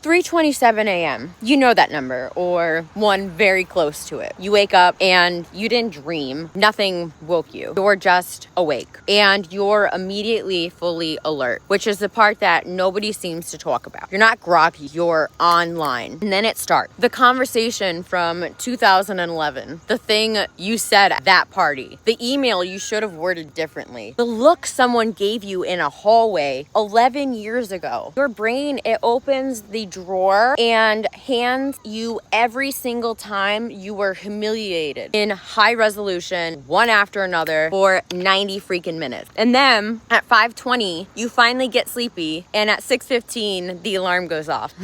3:27 a.m. You know that number, or one very close to it. You wake up and you didn't dream. Nothing woke you. You're just awake and you're immediately fully alert, which is the part that nobody seems to talk about. You're not groggy, you're online. And then it starts. The conversation from 2011, the thing you said at that party, the email you should have worded differently, the look someone gave you in a hallway 11 years ago. Your brain, it opens the drawer and hands you every single time you were humiliated in high resolution, one after another, for 90 freaking minutes. And then at 5:20, you finally get sleepy, and at 6:15, the alarm goes off.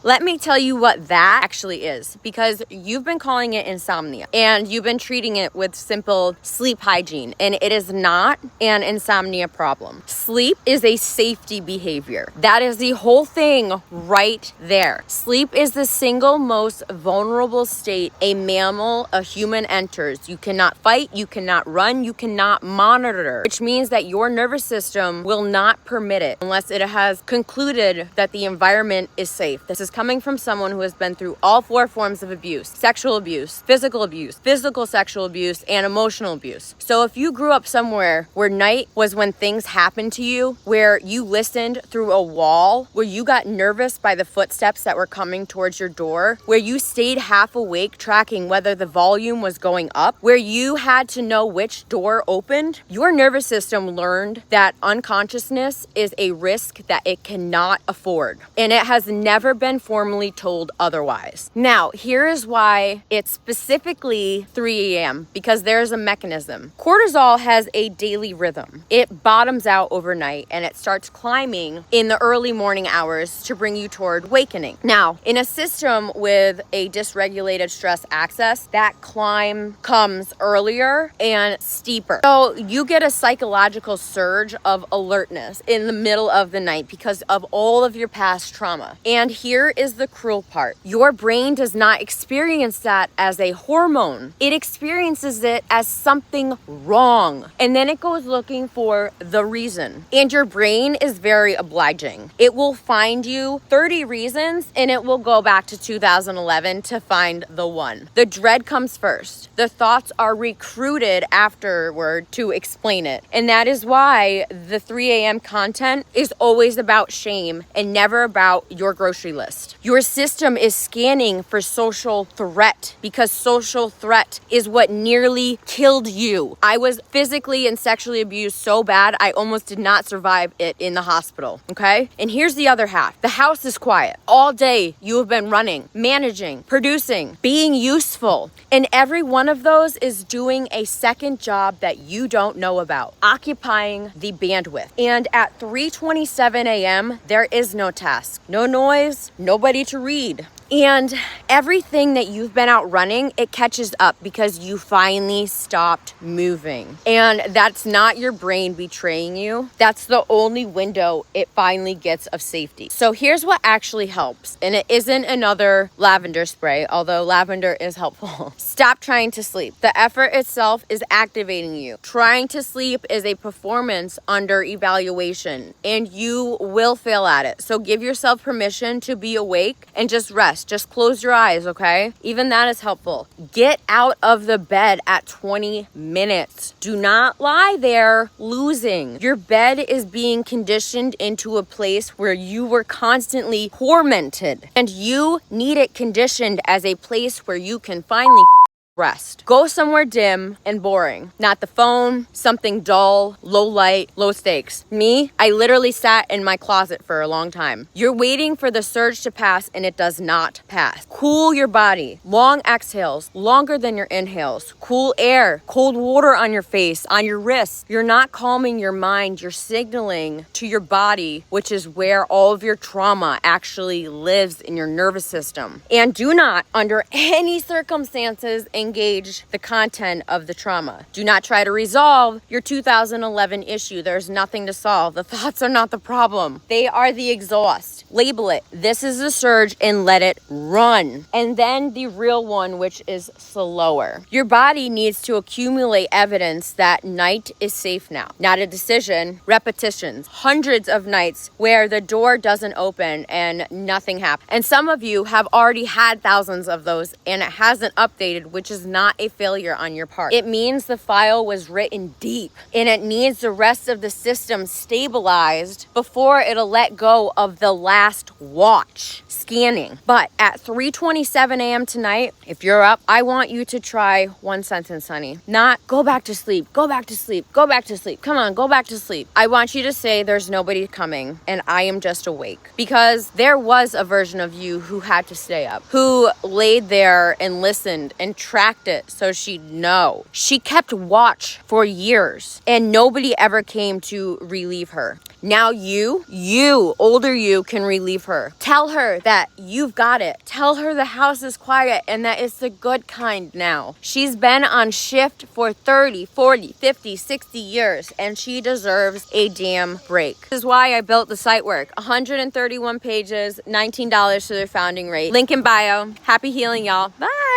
Let me tell you what that actually is, because you've been calling it insomnia and you've been treating it with simple sleep hygiene, and it is not an insomnia problem. Sleep is a safety behavior. That is the whole thing right there. Sleep is the single most vulnerable state a mammal, a human enters. You cannot fight, you cannot run, you cannot monitor, which means that your nervous system will not permit it unless it has concluded that the environment is safe. This is coming from someone who has been through all four forms of abuse: sexual abuse, physical sexual abuse, and emotional abuse. So if you grew up somewhere where night was when things happened to you, where you listened through a wall, where you got nervous by the footsteps that were coming towards your door, where you stayed half awake tracking whether the volume was going up, where you had to know which door opened, your nervous system learned that unconsciousness is a risk that it cannot afford. And it has never been formally told otherwise. Now, here is why it's specifically 3 a.m., because there's a mechanism. Cortisol has a daily rhythm. It bottoms out overnight and it starts climbing in the early morning hours to bring you toward awakening. Now, in a system with a dysregulated stress axis, that climb comes earlier and steeper. So you get a psychological surge of alertness in the middle of the night because of all of your past trauma. And here is the cruel part. Your brain does not experience that as a hormone. It experiences it as something wrong. And then it goes looking for the reason. And your brain is very obliging. It will find you 30 reasons and it will go back to 2011 to find the one. The dread comes first. The thoughts are recruited afterward to explain it. And that is why the 3 a.m. content is always about shame and never about your grocery list. Your system is scanning for social threat because social threat is what nearly killed you. I was physically and sexually abused so bad, I almost did not survive it in the hospital, okay? And here's the other half. The house is quiet. All day you have been running, managing, producing, being useful. And every one of those is doing a second job that you don't know about, occupying the bandwidth. And at 3:27 a.m., there is no task, no noise, nobody to read. And everything that you've been out running, it catches up because you finally stopped moving. And that's not your brain betraying you. That's the only window it finally gets of safety. So here's what actually helps. And it isn't another lavender spray, although lavender is helpful. Stop trying to sleep. The effort itself is activating you. Trying to sleep is a performance under evaluation, and you will fail at it. So give yourself permission to be awake and just rest. Just close your eyes, okay? Even that is helpful. Get out of the bed at 20 minutes. Do not lie there losing. Your bed is being conditioned into a place where you were constantly tormented, and you need it conditioned as a place where you can finally rest. Go somewhere dim and boring. Not the phone, something dull, low light, low stakes. Me, I literally sat in my closet for a long time. You're waiting for the surge to pass and it does not pass. Cool your body. Long exhales, longer than your inhales. Cool air, cold water on your face, on your wrists. You're not calming your mind. You're signaling to your body, which is where all of your trauma actually lives in your nervous system. And do not, under any circumstances, re-engage the content of the trauma. Do not try to resolve your 2011 issue. There's nothing to solve. The thoughts are not the problem. They are the exhaust. Label it. This is the surge and let it run. And then the real one, which is slower. Your body needs to accumulate evidence that night is safe now. Not a decision, repetitions. Hundreds of nights where the door doesn't open and nothing happens. And some of you have already had thousands of those and it hasn't updated, which is not a failure on your part. It means the file was written deep and it needs the rest of the system stabilized before it'll let go of the last watch scanning. But at 3:27 a.m. tonight, if you're up, I want you to try one sentence, honey. Not go back to sleep, go back to sleep, go back to sleep. Come on, go back to sleep. I want you to say there's nobody coming and I am just awake. Because there was a version of you who had to stay up, who laid there and listened and tracked it so she'd know. She kept watch for years and nobody ever came to relieve her. Now you, older you, can relieve her. Tell her that you've got it. Tell her the house is quiet and that it's the good kind now. She's been on shift for 30, 40, 50, 60 years and she deserves a damn break. This is why I built the site work. 131 pages, $19 to their founding rate. Link in bio. Happy healing, y'all. Bye.